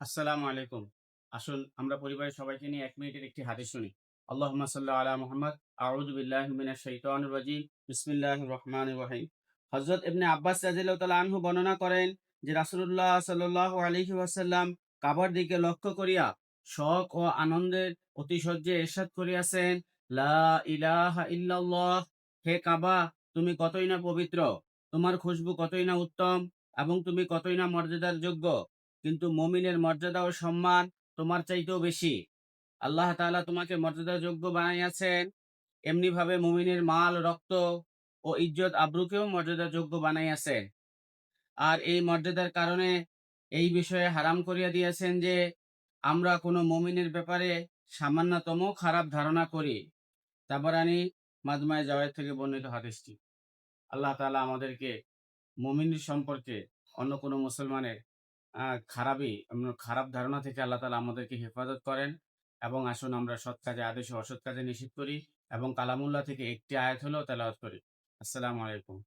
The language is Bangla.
আসসালামু আলাইকুম। আসুন আমরা পরিবারের সবাইকে নিয়ে ১ মিনিটের একটি হাদিস শুনি। আল্লাহুম্মা সাল্লি আলা মুহাম্মাদ, আউযু বিল্লাহি মিনাশ শাইতানির রাজিম। বিসমিল্লাহির রহমানির রহিম। হযরত ইবনে আব্বাস রাদিয়াল্লাহু তাআলা আনহু বর্ণনা করেন যে রাসূলুল্লাহ সাল্লাল্লাহু আলাইহি ওয়াসাল্লাম কাবার দিকে লক্ষ্য করিয়া শোক ও আনন্দের অতিশয্যে ইরশাদ করিয়াছেন, লা ইলাহা ইল্লাল্লাহ। হে কাবা, তুমি কতই না পবিত্র, তোমার খুশবু কতই না উত্তম এবং তুমি কতই না মর্যাদার যোগ্য। কিন্তু মুমিনের মর্যাদা ও সম্মান তোমার চাইতেও বেশি। আল্লাহ তাআলা তোমাকে মর্যাদাযোগ্য বানাইয়াছেন, এমনিভাবে মুমিনের মাল, রক্ত ও ইজ্জত আবরুকেও মর্যাদাযোগ্য বানাইয়াছেন। আর এই মর্যাদার কারণে এই বিষয়ে হারাম করিয়া দিয়েছেন যে আমরা কোনো মুমিনের ব্যাপারে সামান্যতম খারাপ ধারণা করি। তাবরানী মাজমুয়ে জাওয়ায়েদ থেকে বর্ণিত হাদিসটি। আল্লাহ তাআলা আমাদেরকে মুমিন সম্পর্কে অন্য কোনো মুসলমানের খারাপ ধারণা থেকে আল্লাহ তাআলা আমাদেরকে হেফাজত করেন এবং আসুন আমরা সৎ কাজে আদেশ ও অসৎ কাজে নিষেধ করি এবং কালামুল্লাহ থেকে একটি আয়াত হলেও তেলাওয়াত করি। আসসালামু আলাইকুম।